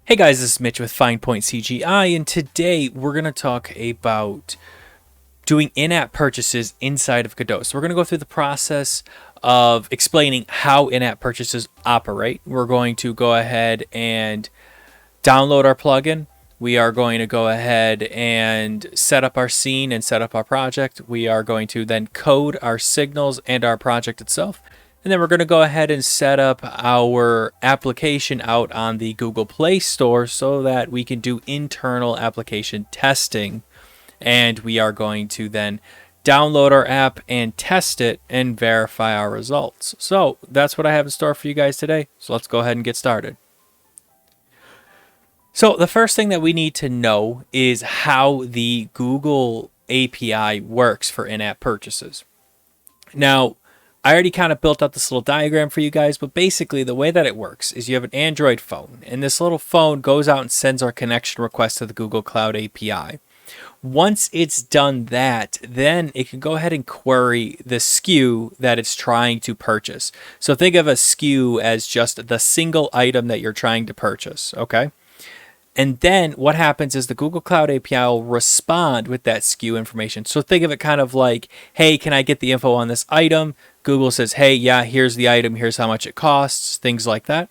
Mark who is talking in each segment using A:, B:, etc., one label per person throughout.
A: Hey guys, this is Mitch with Fine Point CGI, and today we're going to talk about doing in-app purchases inside of Godot. So we're going to go through the process of explaining how in-app purchases operate. We're going to go ahead and download our plugin. We are going to go ahead and set up our scene and set up our project. We are going to then code our signals and our project itself. And then we're going to go ahead and set up our application out on the Google Play Store so that we can do internal application testing. And we are going to then download our app and test it and verify our results. So that's what I have in store for you guys today. So let's go ahead and get started. So the first thing that we need to know is how the Google API works for in-app purchases. Now, I already kind of built out this little diagram for you guys, but basically the way that it works is you have an Android phone, and this little phone goes out and sends our connection request to the Google Cloud API. Once it's done that, then it can go ahead and query the SKU that it's trying to purchase. So think of a SKU as just the single item that you're trying to purchase, okay? And then what happens is the Google Cloud API will respond with that SKU information. So think of it kind of like, hey, can I get the info on this item? Google says, hey, yeah, here's the item. Here's how much it costs, things like that.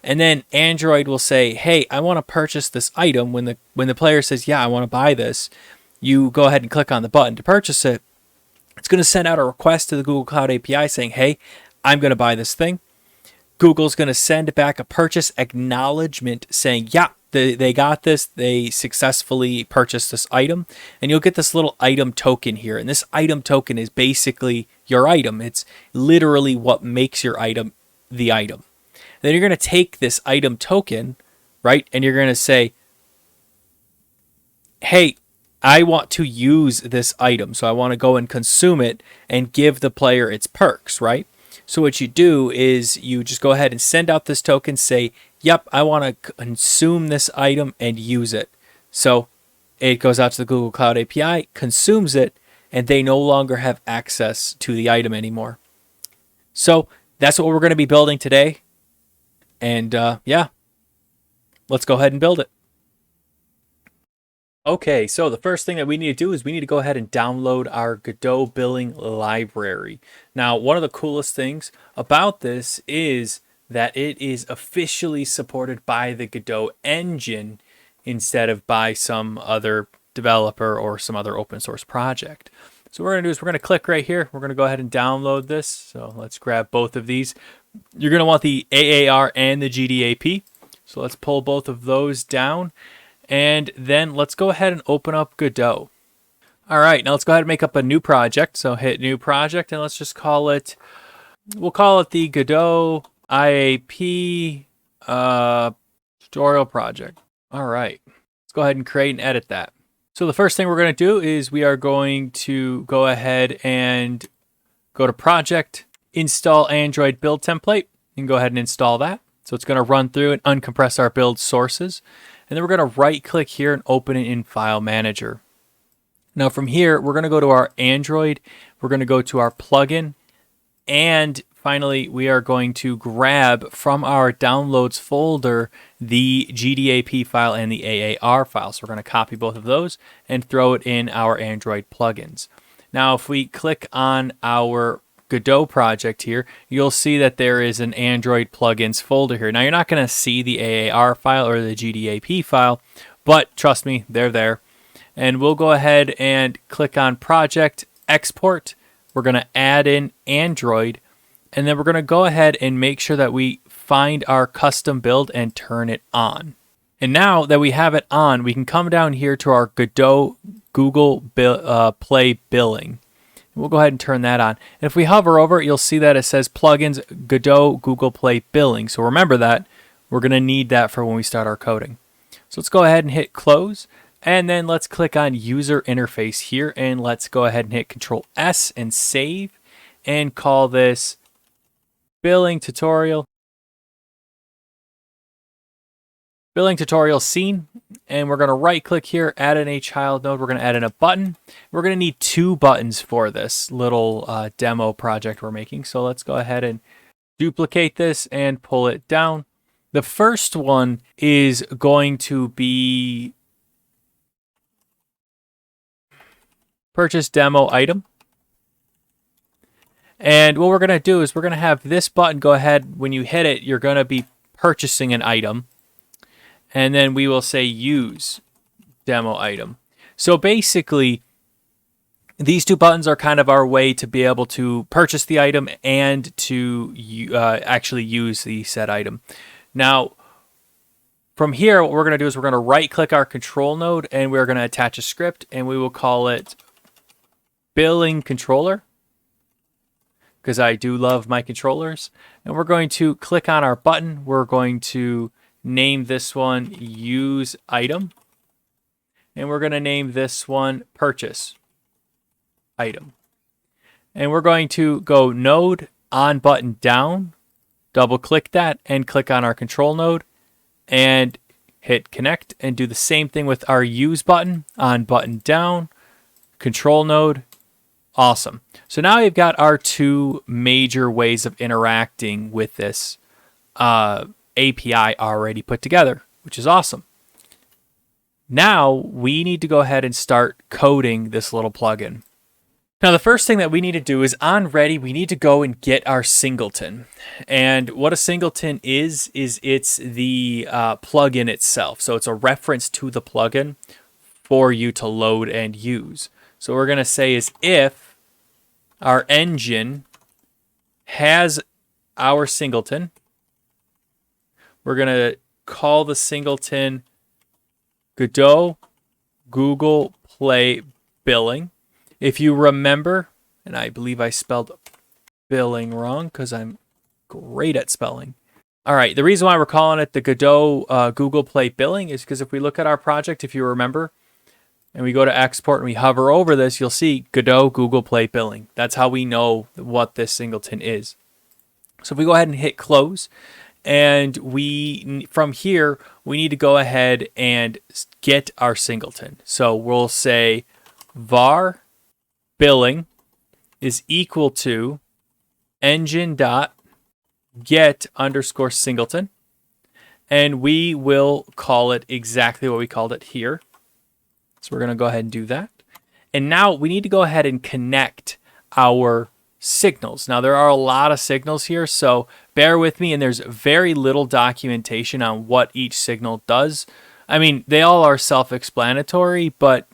A: And then Android will say, hey, I want to purchase this item. When the player says, yeah, I want to buy this, you go ahead and click on the button to purchase it. It's going to send out a request to the Google Cloud API saying, hey, I'm going to buy this thing. Google's going to send back a purchase acknowledgement saying, yeah, they got this. They successfully purchased this item. And you'll get this little item token here. And this item token is basically your item. It's literally what makes your item the item. Then you're going to take this item token, right? And you're going to say, hey, I want to use this item. So I want to go and consume it and give the player its perks, right? So what you do is you just go ahead and send out this token, say, yep, I want to consume this item and use it. So it goes out to the Google Cloud API, consumes it, and they no longer have access to the item anymore. So that's what we're going to be building today. And yeah, let's go ahead and build it. Okay, so the first thing that we need to do is we need to go ahead and download our Godot billing library. Now, one of the coolest things about this is that it is officially supported by the Godot engine instead of by some other developer or some other open source project. So what we're going to do is we're going to click right here. We're going to go ahead and download this. So let's grab both of these. You're going to want the AAR and the GDAP. So let's pull both of those down. And then let's go ahead and open up Godot. All right, now let's go ahead and make up a new project. So hit new project and let's just call it, we'll call it the Godot IAP tutorial project. All right, let's go ahead and create and edit that. So the first thing we're going to do is we are going to go ahead and go to project, install Android build template. You can go ahead and install that. So it's going to run through and uncompress our build sources. And then we're going to right click here and open it in File Manager. Now from here, we're going to go to our Android. We're going to go to our plugin. And finally, we are going to grab from our downloads folder the GDAP file and the AAR file. So we're going to copy both of those and throw it in our Android plugins. Now, if we click on our Godot project here, you'll see that there is an Android plugins folder here. Now you're not going to see the AAR file or the GDAP file, but trust me, they're there. And we'll go ahead and click on project export. We're going to add in Android, and then we're going to go ahead and make sure that we find our custom build and turn it on. And now that we have it on, we can come down here to our Godot Google Play billing. We'll go ahead and turn that on. And if we hover over it, you'll see that it says plugins Godot Google Play billing. So remember that. We're going to need that for when we start our coding. So let's go ahead and hit close. And then let's click on user interface here. And let's go ahead and hit Control S and save. And call this billing tutorial. Billing tutorial scene. And we're going to right click here, add in a child node. We're going to add in a button. We're going to need 2 buttons for this little demo project we're making. So let's go ahead and duplicate this and pull it down. The first one is going to be purchase demo item. And what we're going to do is we're going to have this button go ahead. When you hit it, you're going to be purchasing an item. And then we will say use demo item. So basically, these two buttons are kind of our way to be able to purchase the item and to actually use the said item. Now, from here, what we're going to do is we're going to right-click our control node, and we're going to attach a script, and we will call it billing controller, because I do love my controllers. And we're going to click on our button. We're going to name this one use item. And we're going to name this one purchase item. And we're going to go node on button down, double click that, and click on our control node and hit connect, and do the same thing with our use button on button down, control node. Awesome. So now we've got our two major ways of interacting with this API already put together, which is awesome. Now we need to go ahead and start coding this little plugin. Now the first thing that we need to do is on ready, we need to go and get our singleton. And what a singleton is it's the plugin itself. So it's a reference to the plugin for you to load and use. So what we're going to say is if our engine has our singleton, we're going to call the singleton Godot Google Play Billing. If you remember, and I believe I spelled billing wrong because I'm great at spelling. All right, the reason why we're calling it the Godot Google Play Billing is because if we look at our project, if you remember, and we go to export and we hover over this, you'll see Godot Google Play Billing. That's how we know what this singleton is. So if we go ahead and hit close, and from here, we need to go ahead and get our singleton. So we'll say var billing is equal to engine.get_singleton. And we will call it exactly what we called it here. So we're going to go ahead and do that. And now we need to go ahead and connect our signals. Now there are a lot of signals here, so bear with me, and there's very little documentation on what each signal does. I mean, they all are self-explanatory, but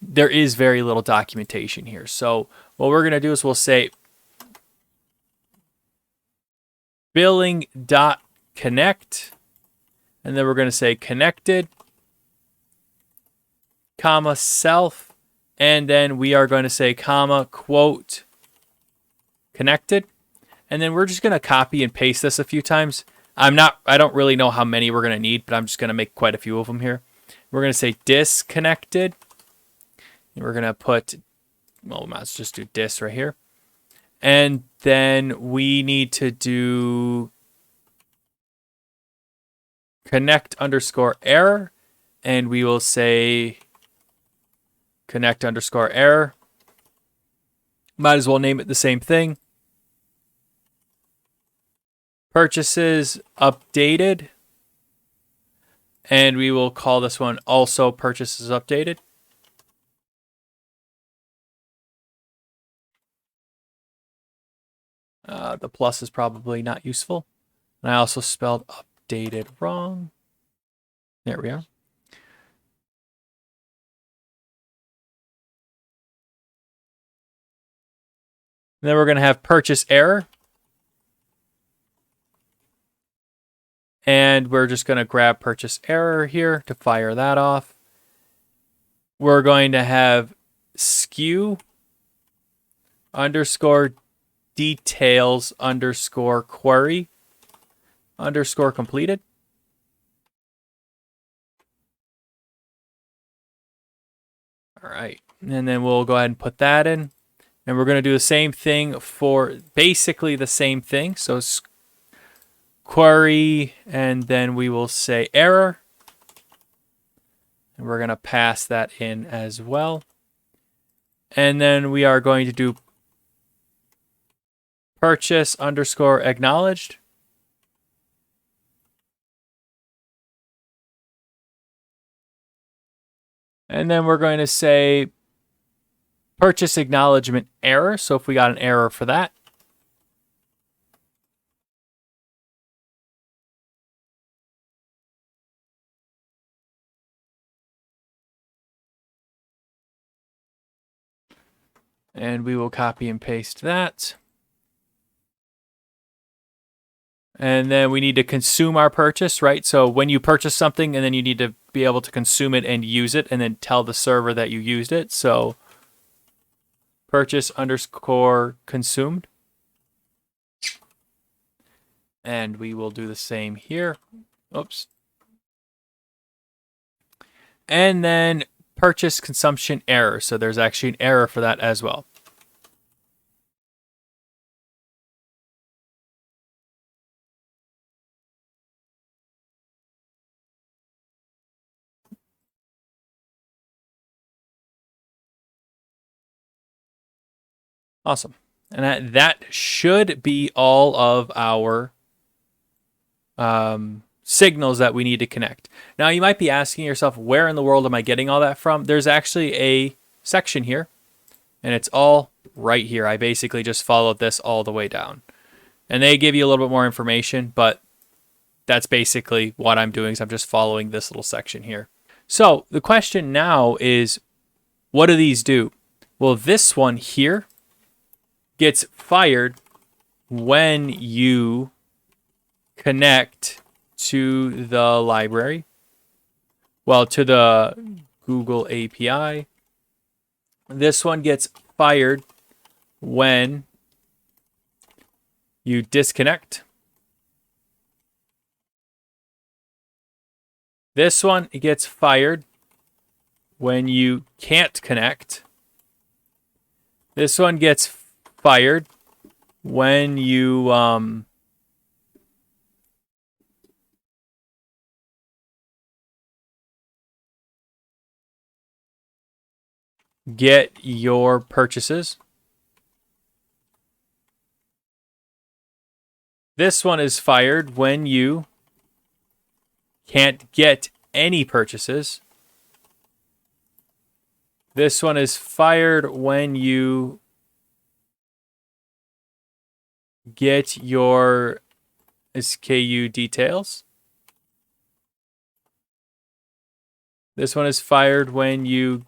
A: there is very little documentation here. So what we're going to do is we'll say billing.connect, and then we're going to say connected, comma self, and then we are going to say comma quote connected, and then we're just going to copy and paste this a few times. I don't really know how many we're going to need, but I'm just going to make quite a few of them here. We're going to say disconnected, and we're going to put, well, let's just do dis right here, and then we need to do connect_error, and we will say connect_error. Might as well name it the same thing. Purchases updated, and we will call this one also purchases updated. The plus is probably not useful. And I also spelled updated wrong. There we are. And then we're going to have purchase error. And we're just going to grab purchase error here to fire that off. We're going to have SKU _details_query _completed. All right. And then we'll go ahead and put that in. And we're going to do the same thing for basically the same thing. So query, and then we will say error. And we're going to pass that in as well. And then we are going to do purchase _acknowledged. And then we're going to say purchase acknowledgement error. So if we got an error for that. And we will copy and paste that. And then we need to consume our purchase, right? So when you purchase something, and then you need to be able to consume it and use it, and then tell the server that you used it. So purchase underscore consumed. And we will do the same here. Oops. And then purchase consumption error. So there's actually an error for that as well. Awesome. And that should be all of our signals that we need to connect. Now, you might be asking yourself, where in the world am I getting all that from? There's actually a section here, and it's all right here. I basically just followed this all the way down. And they give you a little bit more information, but that's basically what I'm doing, is I'm just following this little section here. So the question now is, what do these do? Well, this one here gets fired when you connect to the library. Well, to the Google API. This one gets fired when you disconnect. This one gets fired when you can't connect. This one gets fired when you get your purchases. This one is fired when you can't get any purchases. This one is fired when you get your SKU details. This one is fired when you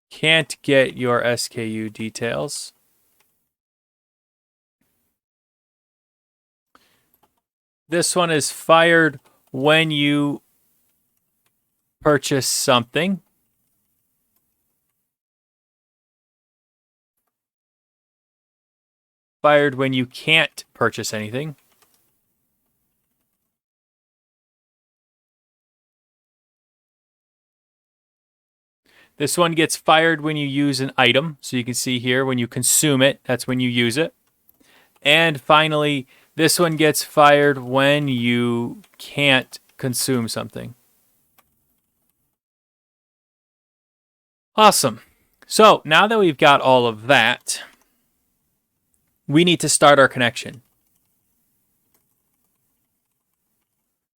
A: can't get your SKU details. This one is fired when you purchase something. Fired when you can't purchase anything. This one gets fired when you use an item. So you can see here, when you consume it, that's when you use it. And finally, this one gets fired when you can't consume something. Awesome. So now that we've got all of that, we need to start our connection.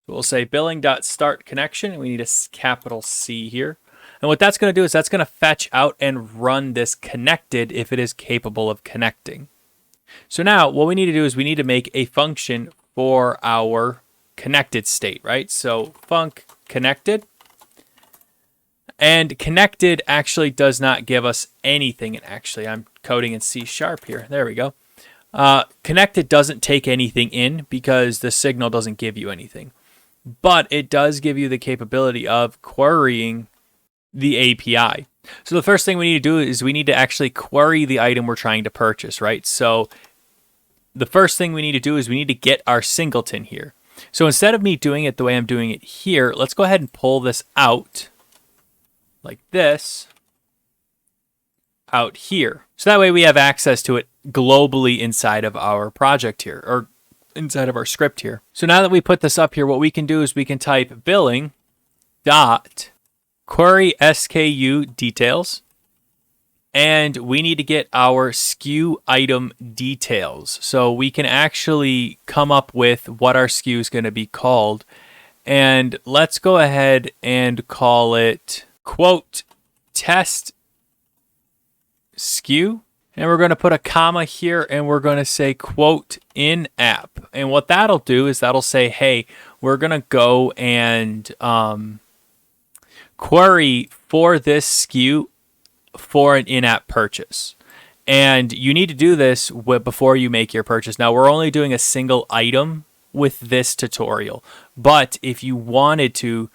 A: So we'll say billing.start connection, and we need a capital C here. And what that's going to do is that's going to fetch out and run this connected if it is capable of connecting. So now what we need to do is we need to make a function for our connected state, right? So func connected. And connected actually does not give us anything. And actually, I'm coding in C# here. There we go. Connected doesn't take anything in because the signal doesn't give you anything. But it does give you the capability of querying the API. So the first thing we need to do is we need to actually query the item we're trying to purchase, right? So the first thing we need to do is we need to get our singleton here. So instead of me doing it the way I'm doing it here, let's go ahead and pull this out like this out here. So that way we have access to it globally inside of our project here, or inside of our script here. So now that we put this up here, what we can do is we can type billing dot query SKU details, and we need to get our SKU item details. So we can actually come up with what our SKU is going to be called And let's go ahead and call it quote test SKU. And we're going to put a comma here and we're going to say quote in app. And what that'll do is that'll say, hey, we're going to go and query for this SKU for an in-app purchase. And you need to do this before you make your purchase. Now, we're only doing a single item with this tutorial. But if you wanted to,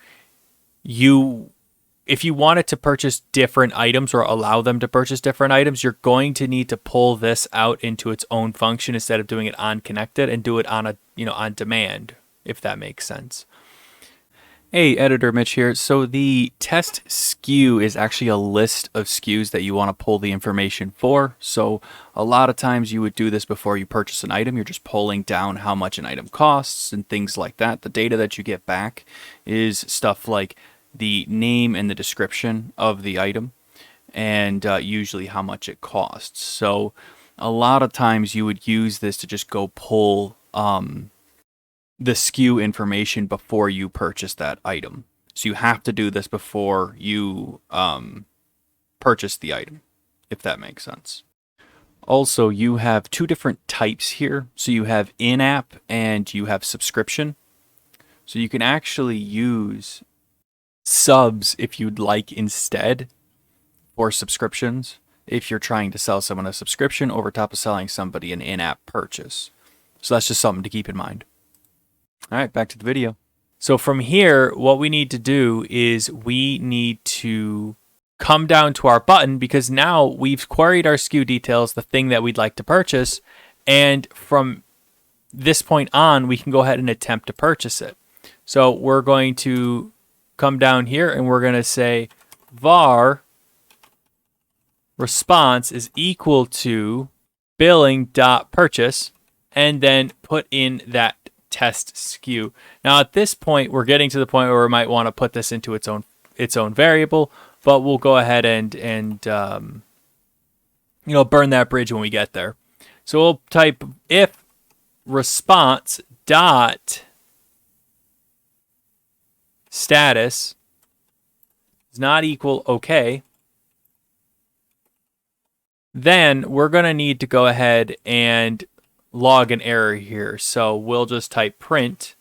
A: purchase different items or allow them to purchase different items, you're going to need to pull this out into its own function instead of doing it on connected and do it on on demand, if that makes sense. Hey, Editor Mitch here. So the test SKU is actually a list of SKUs that you want to pull the information for. So a lot of times you would do this before you purchase an item. You're just pulling down how much an item costs and things like that. The data that you get back is stuff like the name and the description of the item and usually how much it costs. So a lot of times you would use this to just go pull the SKU information before you purchase that item. So you have to do this before you purchase the item, if that makes sense. Also, you have two different types here. So you have in-app and you have subscription. So you can actually use subs if you'd like instead for subscriptions if you're trying to sell someone a subscription over top of selling somebody an in-app purchase. So that's just something to keep in mind. All right, back to the video. So from here, what we need to do is we need to come down to our button because now we've queried our SKU details, the thing that we'd like to purchase, and from this point on, we can go ahead and attempt to purchase it. So we're going to come down here and we're going to say var response is equal to billing.purchase and then put in that test SKU. Now at this point, we're getting to the point where we might want to put this into its own variable, but we'll go ahead and burn that bridge when we get there. So we'll type if response dot status is not equal okay, then we're going to need to go ahead and log an error here. So we'll just type print.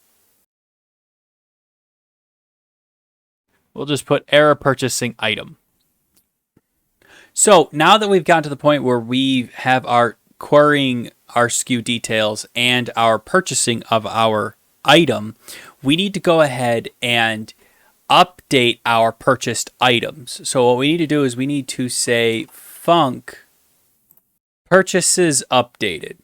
A: We'll just put error purchasing item. So now that we've gotten to the point where we have our querying our SKU details and our purchasing of our item, we need to go ahead and update our purchased items. So what we need to do is we need to say func purchases updated.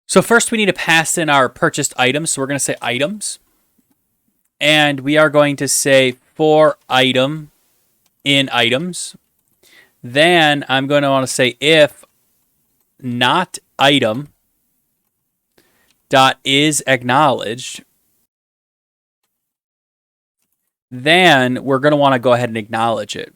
A: So first we need to pass in our purchased items. So we're going to say items. And we are going to say for item in items. Then I'm going to want to say if not item dot is acknowledged. Then we're going to want to go ahead and acknowledge it.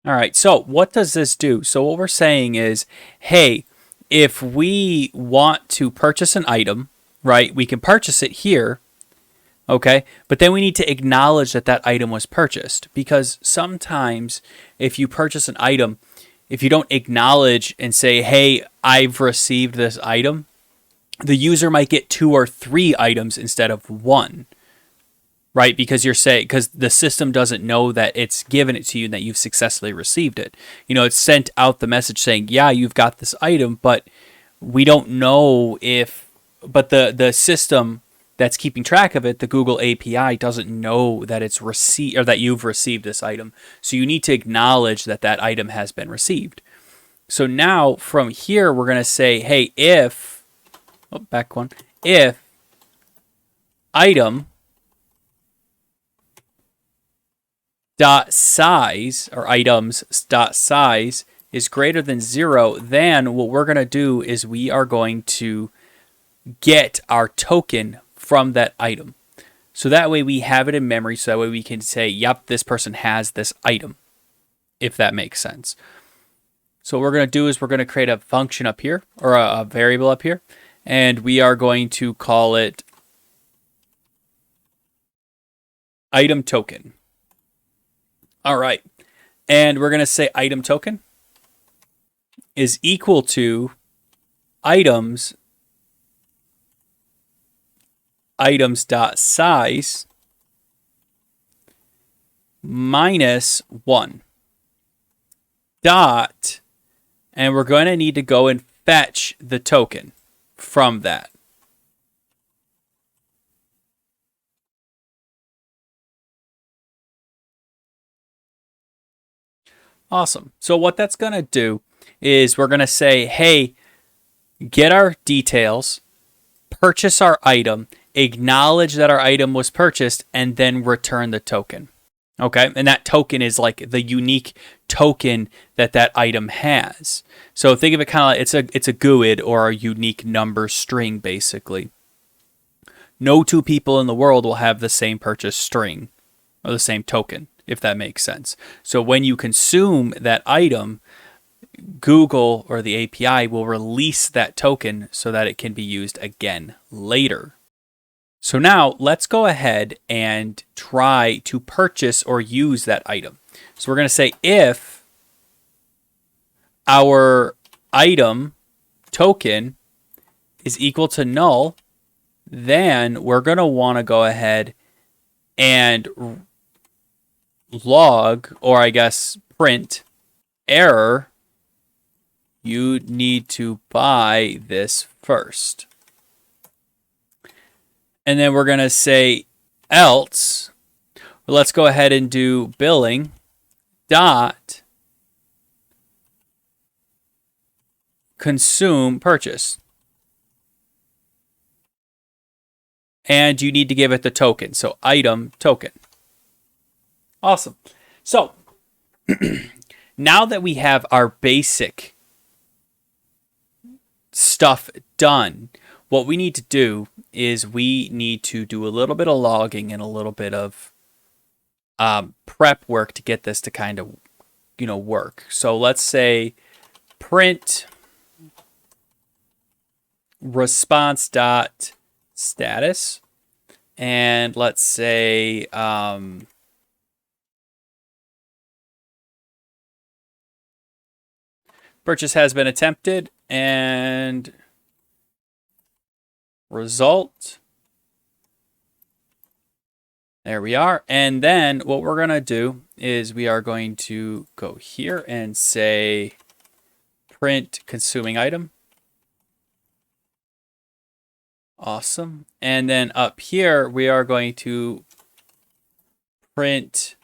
A: All right, so what does this do? So what we're saying is, hey, if we want to purchase an item, right, we can purchase it here, okay? But then we need to acknowledge that that item was purchased, because sometimes if you purchase an item, if you don't acknowledge and say, hey, I've received this item, the user might get 2 or 3 items instead of 1. Right, because the system doesn't know that it's given it to you and that you've successfully received it. It's sent out the message saying, yeah, you've got this item, but we don't know but the system that's keeping track of it, the Google API, doesn't know that it's received or that you've received this item. So you need to acknowledge that that item has been received. So now from here, we're going to say, hey, if item dot size or items dot size is greater than 0, then what we're going to do is we are going to get our token from that item. So that way we have it in memory, so that way we can say, yep, this person has this item, if that makes sense. So what we're going to do is we're going to create a function up here, or a variable up here, and we are going to call it item token. All right. And we're going to say item token is equal to items.size minus 1 dot, and we're going to need to go and fetch the token from that. Awesome. So what that's going to do is we're going to say, hey, get our details, purchase our item, acknowledge that our item was purchased, and then return the token. Okay, and that token is like the unique token that that item has. So think of it kind of like it's a GUID, or a unique number string, basically. No two people in the world will have the same purchase string or the same token, if that makes sense. So when you consume that item, Google or the API will release that token so that it can be used again later. So now let's go ahead and try to purchase or use that item. So we're going to say if our item token is equal to null, then we're going to want to go ahead and log, or I guess print, error, you need to buy this first. And then we're going to say else, let's go ahead and do billing dot consume purchase. And you need to give it the token. So item token. Awesome. So now that we have our basic stuff done, what we need to do is we need to do a little bit of logging and a little bit of prep work to get this to kind of, work. So let's say print response dot status, and let's say purchase has been attempted, and result. There we are. And then what we're going to do is we are going to go here and say print consuming item. Awesome. And then up here, we are going to print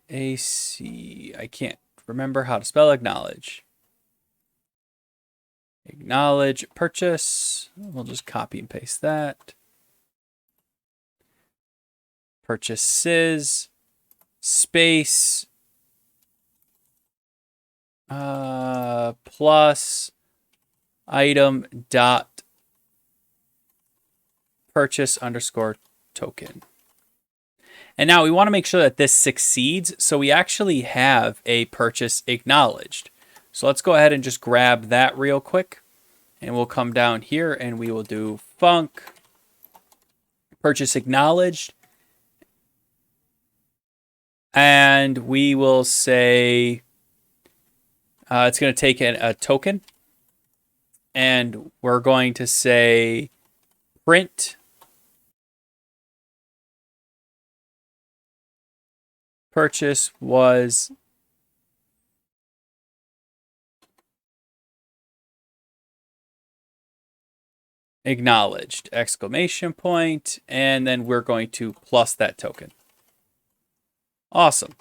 A: I can't remember how to spell acknowledge. Acknowledge purchase. We'll just copy and paste that. Purchases space plus item dot purchase underscore token. And now we want to make sure that this succeeds, so we actually have a purchase acknowledged. So let's go ahead and just grab that real quick, and we'll come down here and we will do func purchase acknowledged, and we will say it's going to take a token, and we're going to say print purchase was acknowledged, exclamation point, and then we're going to plus that token. Awesome.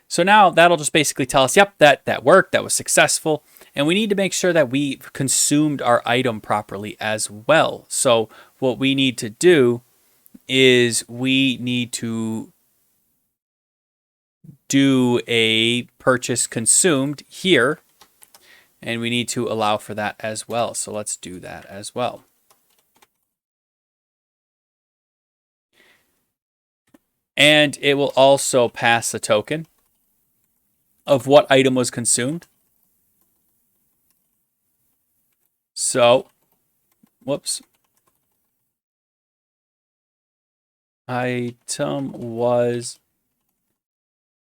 A: So now that'll just basically tell us, yep, that worked, that was successful. And we need to make sure that we've consumed our item properly as well. So what we need to do is we need to do a purchase consumed here, and we need to allow for that as well. So let's do that as well. And it will also pass a token of what item was consumed. So, whoops. Item was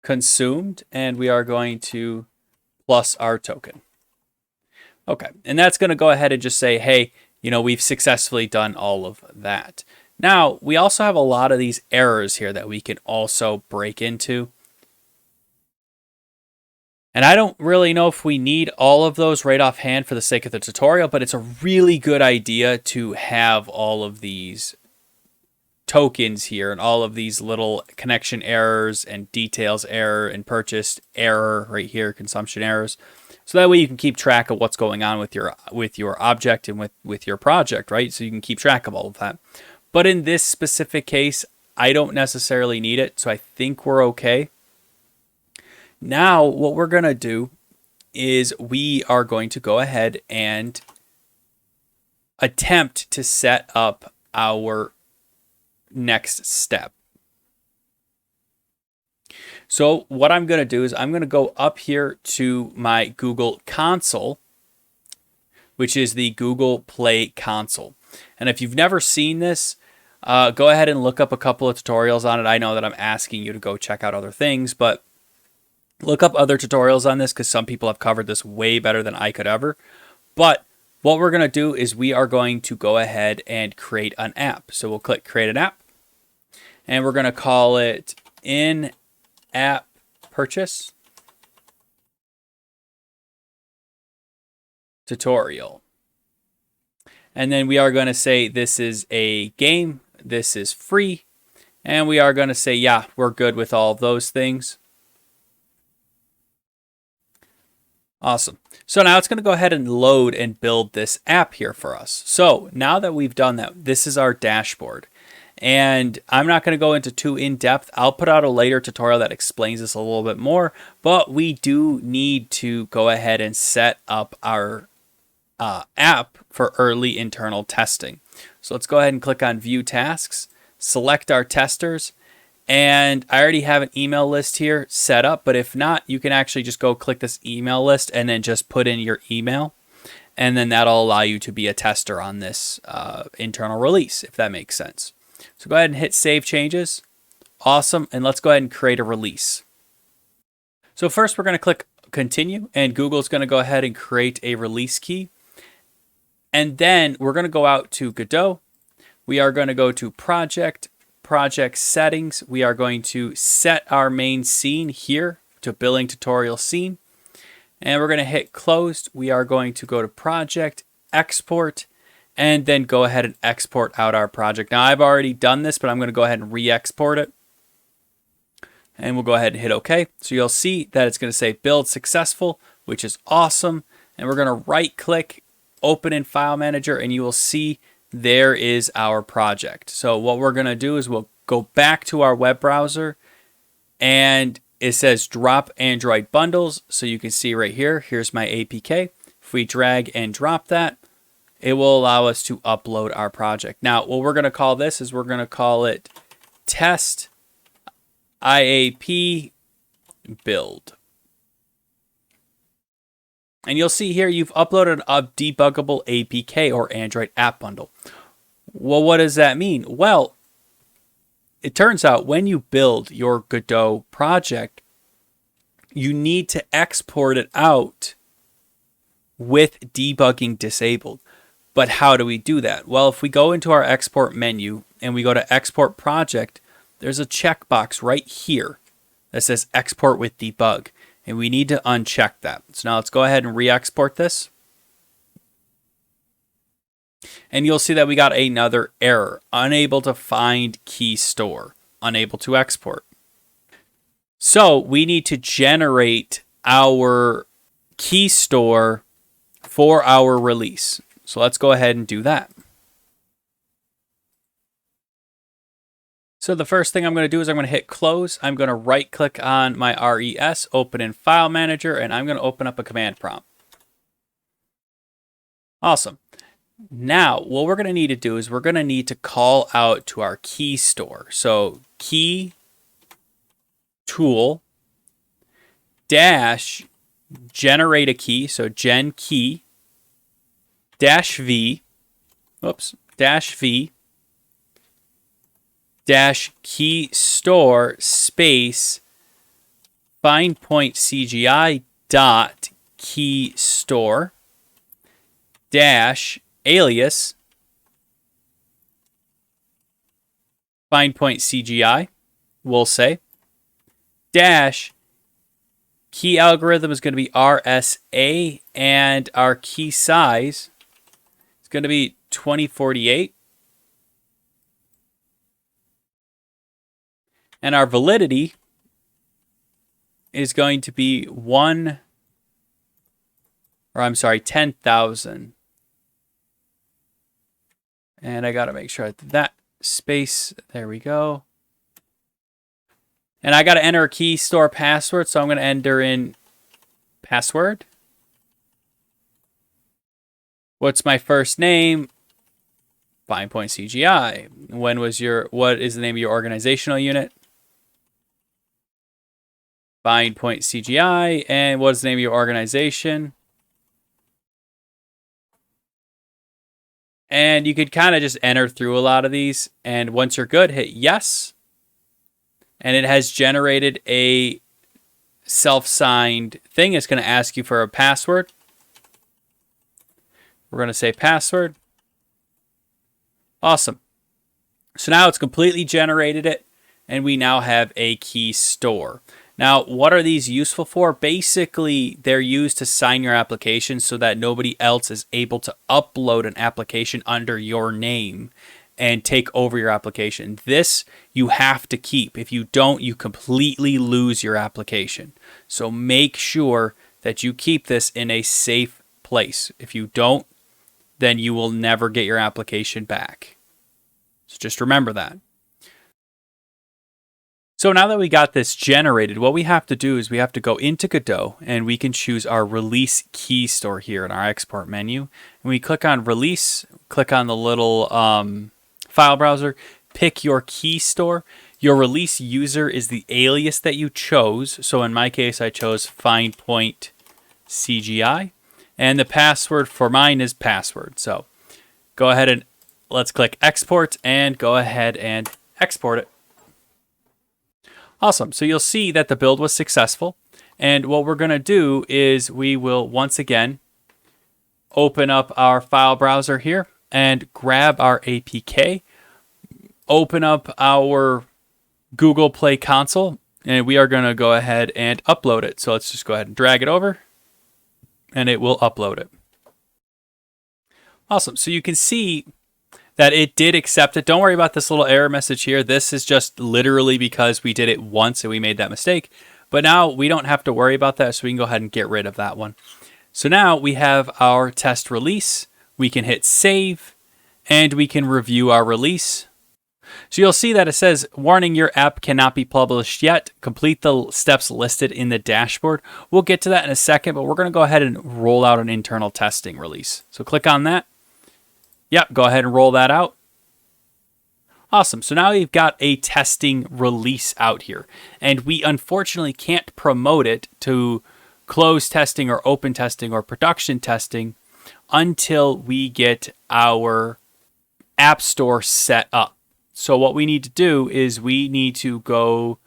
A: consumed, and we are going to plus our token. Okay, and that's going to go ahead and just say, hey, we've successfully done all of that. Now, we also have a lot of these errors here that we can also break into. And I don't really know if we need all of those right offhand for the sake of the tutorial, but it's a really good idea to have all of these tokens here and all of these little connection errors and details error and purchased error right here, consumption errors. So that way you can keep track of what's going on with your object and with your project, right? So you can keep track of all of that. But in this specific case, I don't necessarily need it, so I think we're okay. Now, what we're going to do is we are going to go ahead and attempt to set up our next step. So what I'm going to do is I'm going to go up here to my Google console, which is the Google Play console. And if you've never seen this, go ahead and look up a couple of tutorials on it. I know that I'm asking you to go check out other things, but look up other tutorials on this because some people have covered this way better than I could ever. But what we're going to do is we are going to go ahead and create an app. So we'll click Create an App. And we're going to call it In-App Purchase Tutorial. And then we are going to say this is a game. This is free. And we are going to say, yeah, we're good with all of those things. Awesome. So now it's going to go ahead and load and build this app here for us. So now that we've done that, this is our dashboard. And I'm not going to go into too in-depth. I'll put out a later tutorial that explains this a little bit more. But we do need to go ahead and set up our app for early internal testing. So let's go ahead and click on View Tasks, select our testers. And I already have an email list here set up, but if not, you can actually just go click this email list and then just put in your email. And then that'll allow you to be a tester on this internal release, if that makes sense. So go ahead and hit Save Changes. Awesome. And let's go ahead and create a release. So first we're going to click Continue, and Google's going to go ahead and create a release key. And then we're going to go out to Godot. We are going to go to Project Settings. We are going to set our main scene here to Billing Tutorial Scene. And we're going to hit Closed. We are going to go to Project, Export, and then go ahead and export out our project. Now, I've already done this, but I'm going to go ahead and re-export it. And we'll go ahead and hit OK. So you'll see that it's going to say Build Successful, which is awesome. And we're going to right-click, Open in File Manager, and you will see there is our project. So what we're going to do is we'll go back to our web browser, and it says drop Android bundles. So you can see right here, here's my APK. If we drag and drop that, it will allow us to upload our project. Now, what we're going to call this is we're going to call it Test IAP Build. And you'll see here you've uploaded a debuggable APK or Android app bundle. Well, what does that mean? Well, it turns out when you build your Godot project, you need to export it out with debugging disabled. But how do we do that? Well, if we go into our export menu and we go to Export Project, there's a checkbox right here that says Export with Debug. And we need to uncheck that. So now let's go ahead and re-export this. And you'll see that we got another error. Unable to find key store. Unable to export. So we need to generate our key store for our release. So let's go ahead and do that. So the first thing I'm going to do is I'm going to hit Close. I'm going to right click on my RES, Open in File Manager, and I'm going to open up a command prompt. Awesome. Now, what we're going to need to do is we're going to need to call out to our key store. So key tool dash generate a key, so gen key dash v, dash v dash key store space find point CGI dot key store dash alias find point CGI, we'll say, dash key algorithm is going to be RSA, and our key size is going to be 2048. And our validity is going to be 10,000. And I got to make sure that space, there we go. And I got to enter a key store password, so I'm going to enter in password. What's my first name? Find point CGI. What is the name of your organizational unit? Find point CGI. And what is the name of your organization? And you could kind of just enter through a lot of these. And once you're good, hit yes. And it has generated a self-signed thing. It's going to ask you for a password. We're going to say password. Awesome. So now it's completely generated it, and we now have a key store. Now, what are these useful for? Basically, they're used to sign your application so that nobody else is able to upload an application under your name and take over your application. This you have to keep. If you don't, you completely lose your application. So make sure that you keep this in a safe place. If you don't, then you will never get your application back. So just remember that. So now that we got this generated, what we have to do is we have to go into Godot, and we can choose our release key store here in our export menu. And we click on release, click on the little file browser, pick your key store. Your release user is the alias that you chose. So in my case, I chose find point CGI. And the password for mine is password. So go ahead and let's click export and go ahead and export it. Awesome. So you'll see that the build was successful. And what we're going to do is we will once again open up our file browser here and grab our APK, open up our Google Play console, and we are going to go ahead and upload it. So let's just go ahead and drag it over, and it will upload it. Awesome. So you can see that it did accept it. Don't worry about this little error message here. This is just literally because we did it once and we made that mistake. But now we don't have to worry about that, so we can go ahead and get rid of that one. So now we have our test release. We can hit save, and we can review our release. So you'll see that it says, warning, your app cannot be published yet. Complete the steps listed in the dashboard. We'll get to that in a second, but we're going to go ahead and roll out an internal testing release. So click on that. Yep, go ahead and roll that out. Awesome. So now we've got a testing release out here. And we unfortunately can't promote it to closed testing or open testing or production testing until we get our App Store set up. So what we need to do is we need to go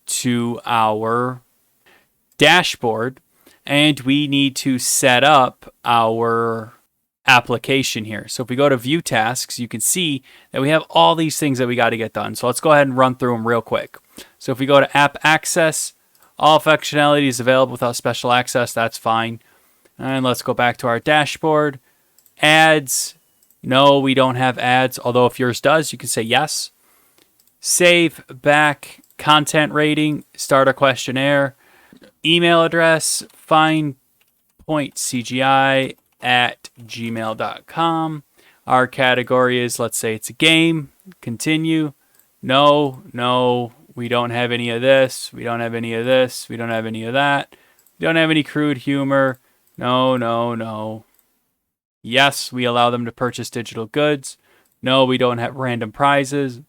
A: to our dashboard, and we need to set up our application here. So if we go to view tasks, you can see that we have all these things that we got to get done. So let's go ahead and run through them real quick. So if we go to app access, all functionality is available without special access. That's fine. And let's go back to our dashboard. Ads. No, we don't have ads. Although if yours does, you can say yes. Save, back, content rating, start a questionnaire, email address, find point CGI at gmail.com. Our category is, let's say it's a game. Continue. No, we don't have any of this. We don't have any of this. We don't have any of that. We don't have any crude humor. No. Yes, we allow them to purchase digital goods. No, we don't have random prizes.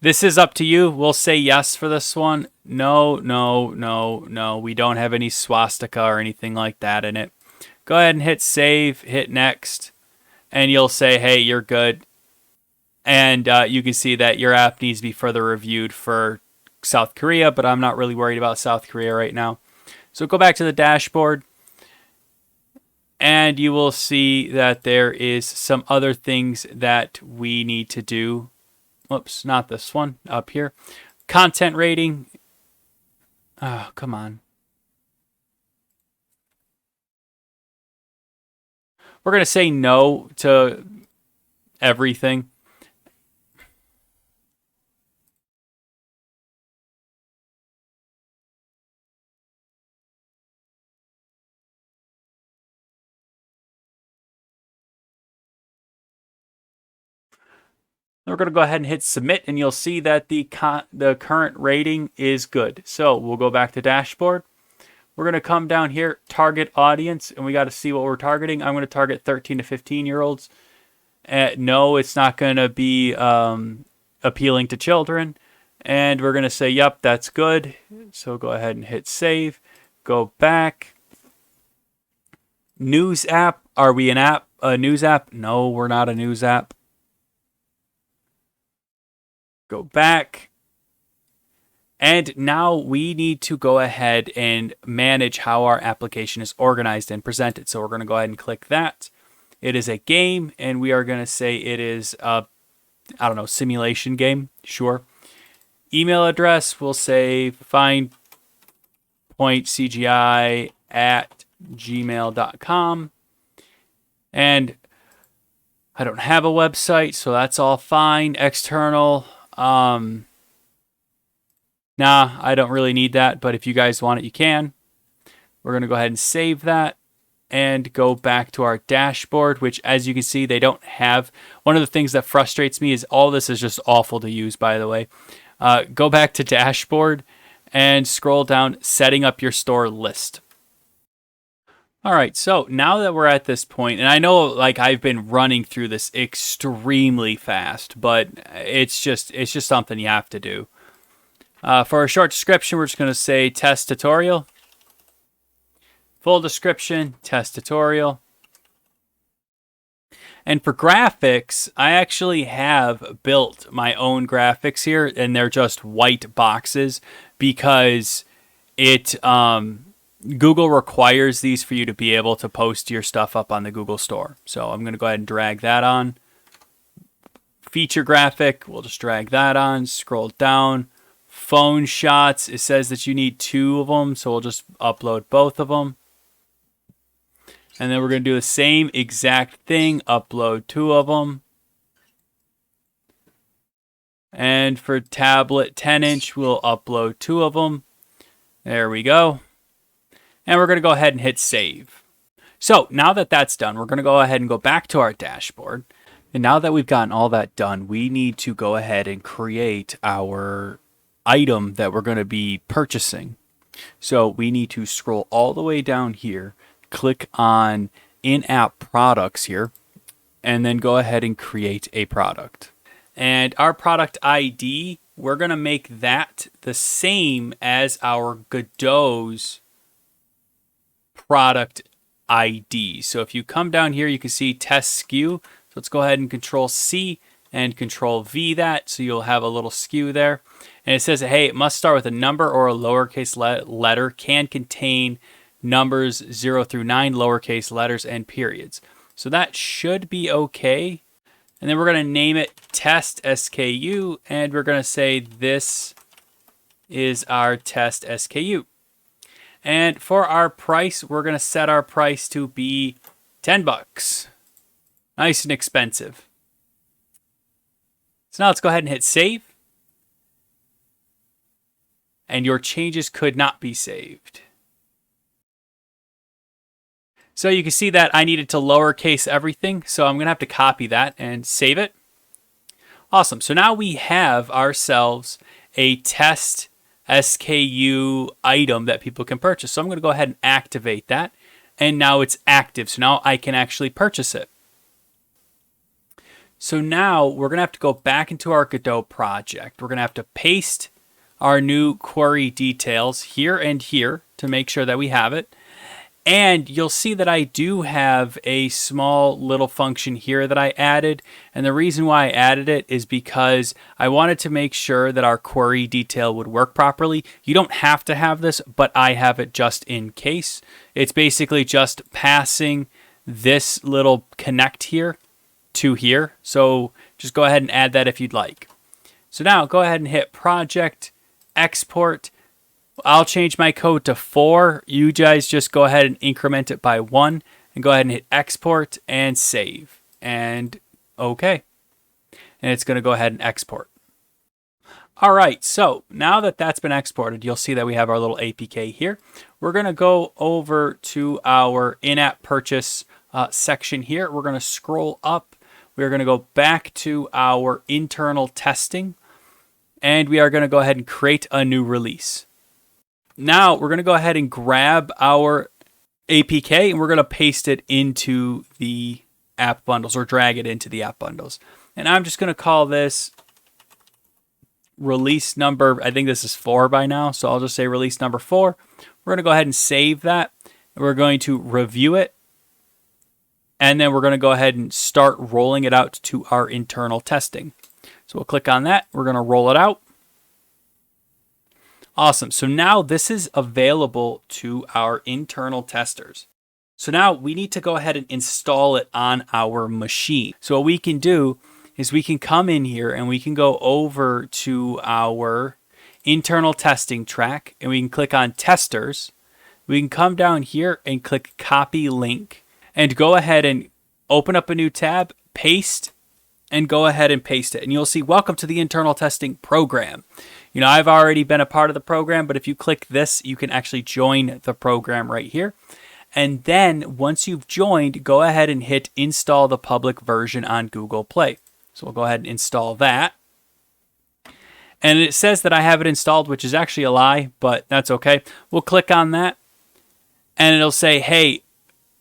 A: This is up to you. We'll say yes for this one. No, no, no, no. We don't have any swastika or anything like that in it. Go ahead and hit save, hit next, and you'll say, hey, you're good. And you can see that your app needs to be further reviewed for South Korea, but I'm not really worried about South Korea right now. So go back to the dashboard, and you will see that there is some other things that we need to do. Whoops, not this one, up here. Content rating. Oh, come on. We're going to say no to everything. We're going to go ahead and hit submit, and you'll see that the current rating is good. So we'll go back to dashboard. We're going to come down here, target audience, and we got to see what we're targeting. I'm going to target 13 to 15-year-olds. No, it's not going to be appealing to children. And we're going to say, yep, that's good. So go ahead and hit save. Go back. News app. Are we an app? A news app? No, we're not a news app. Go back. And now we need to go ahead and manage how our application is organized and presented. So we're going to go ahead and click that. It is a game, and we are going to say it is a, I don't know, simulation game. Sure. Email address, we'll say find.cgi@gmail.com. And I don't have a website, so that's all fine. External. Nah, I don't really need that, but if you guys want it, you can. We're going to go ahead and save that and go back to our dashboard, which, as you can see, they don't have. One of the things that frustrates me is all this is just awful to use, by the way. Go back to dashboard and scroll down, setting up your store list. All right, so now that we're at this point, and I know like I've been running through this extremely fast, but it's just something you have to do. For a short description, we're just going to say test tutorial. Full description, test tutorial. And for graphics, I actually have built my own graphics here, and they're just white boxes because it Google requires these for you to be able to post your stuff up on the Google Store. So I'm going to go ahead and drag that on. Feature graphic, we'll just drag that on, scroll down. Phone shots, it says that you need 2 of them, so we'll just upload both of them. And then we're going to do the same exact thing, upload 2 of them. And for tablet 10-inch, we'll upload 2 of them. There we go. And we're going to go ahead and hit save. So now that that's done, we're going to go ahead and go back to our dashboard. And now that we've gotten all that done, we need to go ahead and create our item that we're going to be purchasing. So we need to scroll all the way down here, click on in-app products here, and then go ahead and create a product. And our product ID, we're going to make that the same as our Godot's product ID. So if you come down here, you can see test SKU. So let's go ahead and Control C and Control V that, so you'll have a little SKU there. And it says, hey, it must start with a number or a lowercase letter, can contain numbers 0 through 9, lowercase letters, and periods. So that should be okay. And then we're going to name it test SKU, and we're going to say this is our test SKU. And for our price, we're going to set our price to be $10. Nice and expensive. So now let's go ahead and hit save. And your changes could not be saved. So you can see that I needed to lowercase everything. So I'm going to have to copy that and save it. Awesome. So now we have ourselves a test SKU item that people can purchase. So I'm going to go ahead and activate that. And now it's active. So now I can actually purchase it. So now we're going to have to go back into our Godot project. We're going to have to paste our new query details here and here to make sure that we have it. And you'll see that I do have a small little function here that I added. And the reason why I added it is because I wanted to make sure that our query detail would work properly. You don't have to have this, but I have it just in case. It's basically just passing this little connect here to here. So just go ahead and add that if you'd like. So now go ahead and hit project, export. I'll change my code to 4. You guys just go ahead and increment it by 1 and go ahead and hit export and save. And okay. And it's going to go ahead and export. All right, so now that that's been exported, you'll see that we have our little APK here. We're going to go over to our in-app purchase section here. We're going to scroll up. We're going to go back to our internal testing. And we are going to go ahead and create a new release. Now we're going to go ahead and grab our APK and we're going to paste it into the app bundles or drag it into the app bundles. And I'm just going to call this release number, I think this is 4 by now, so I'll just say release number 4. We're going to go ahead and save that. We're going to review it. And then we're going to go ahead and start rolling it out to our internal testing. So we'll click on that. We're going to roll it out. Awesome. So now this is available to our internal testers. So now we need to go ahead and install it on our machine. So what we can do is we can come in here and we can go over to our internal testing track and we can click on testers. We can come down here and click copy link and go ahead and open up a new tab, paste, and go ahead and paste it. And you'll see, welcome to the internal testing program. You know, I've already been a part of the program, but if you click this, you can actually join the program right here. And then once you've joined, go ahead and hit install the public version on Google Play. So we'll go ahead and install that. And it says that I have it installed, which is actually a lie, but that's okay. We'll click on that and it'll say, hey,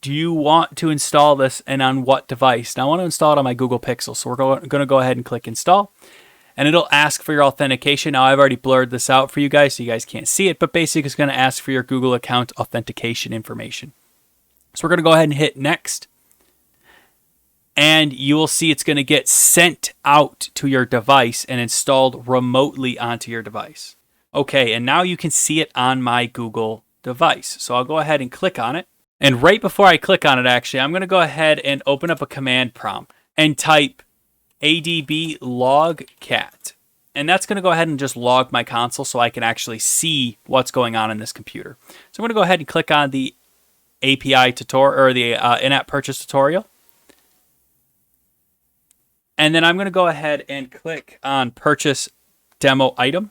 A: do you want to install this and on what device? Now I want to install it on my Google Pixel. So we're going to go ahead and click install. And it'll ask for your authentication. Now, I've already blurred this out for you guys so you guys can't see it, but basically it's going to ask for your Google account authentication information. So we're going to go ahead and hit next. And you will see it's going to get sent out to your device and installed remotely onto your device. Okay, and now you can see it on my Google device. So I'll go ahead and click on it. And right before I click on it, actually, I'm going to go ahead and open up a command prompt and type ADB log cat. And that's going to go ahead and just log my console so I can actually see what's going on in this computer. So I'm going to go ahead and click on the API tutorial or the in-app purchase tutorial. And then I'm going to go ahead and click on purchase demo item.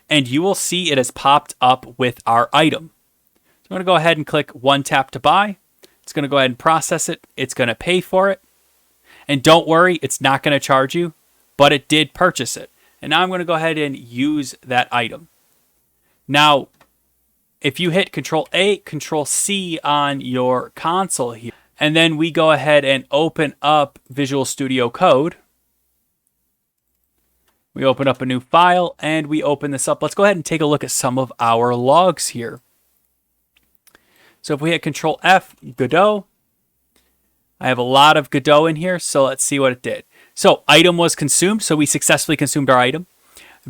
A: And you will see it has popped up with our item. So I'm going to go ahead and click one tap to buy. It's going to go ahead and process it. It's going to pay for it. And don't worry, it's not going to charge you, but it did purchase it. And now I'm going to go ahead and use that item. Now, if you hit Control A, Control C on your console here, and then we go ahead and open up Visual Studio Code. We open up a new file and we open this up. Let's go ahead and take a look at some of our logs here. So if we hit Control F, Godot, I have a lot of Godot in here, so let's see what it did. So item was consumed, so we successfully consumed our item.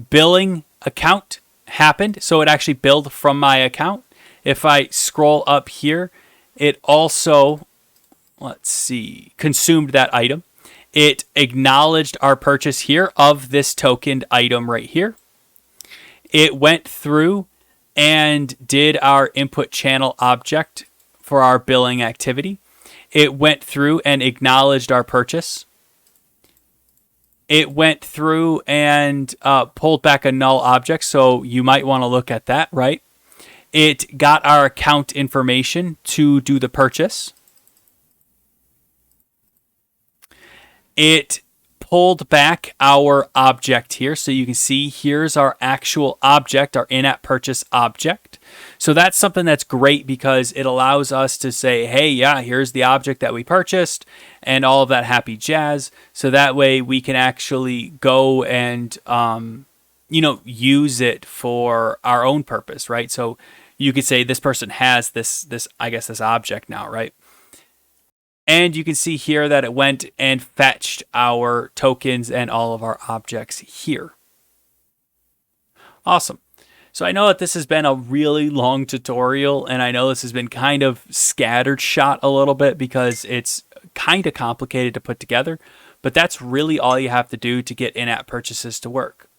A: Billing account happened, so it actually billed from my account. If I scroll up here, it also, let's see, consumed that item. It acknowledged our purchase here of this tokened item right here. It went through and did our input channel object for our billing activity. It went through and acknowledged our purchase. It went through and pulled back a null object, so you might want to look at that, right? It got our account information to do the purchase. It pulled back our object here. So you can see here's our actual object, our in-app purchase object. So that's something that's great because it allows us to say, hey, yeah, here's the object that we purchased and all of that happy jazz. So that way we can actually go and, use it for our own purpose, right? So you could say this person has this object now, right? And you can see here that it went and fetched our tokens and all of our objects here. Awesome. So I know that this has been a really long tutorial, and I know this has been kind of scattered shot a little bit because it's kind of complicated to put together, but that's really all you have to do to get in-app purchases to work.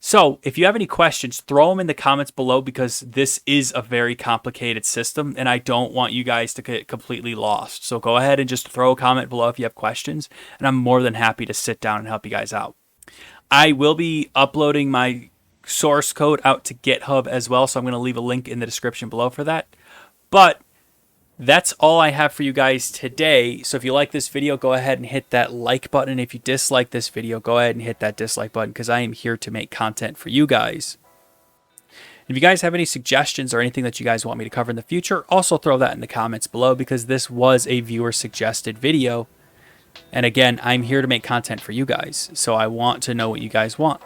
A: So if you have any questions, throw them in the comments below because this is a very complicated system and I don't want you guys to get completely lost. So go ahead and just throw a comment below if you have questions, and I'm more than happy to sit down and help you guys out. I will be uploading my source code out to GitHub as well, so I'm going to leave a link in the description below for that. But that's all I have for you guys today. So if you like this video, go ahead and hit that like button. If you dislike this video, go ahead and hit that dislike button because I am here to make content for you guys. If you guys have any suggestions or anything that you guys want me to cover in the future, also throw that in the comments below because this was a viewer suggested video. And again, I'm here to make content for you guys, so I want to know what you guys want.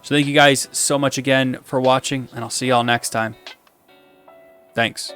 A: So thank you guys so much again for watching, and I'll see y'all next time. Thanks.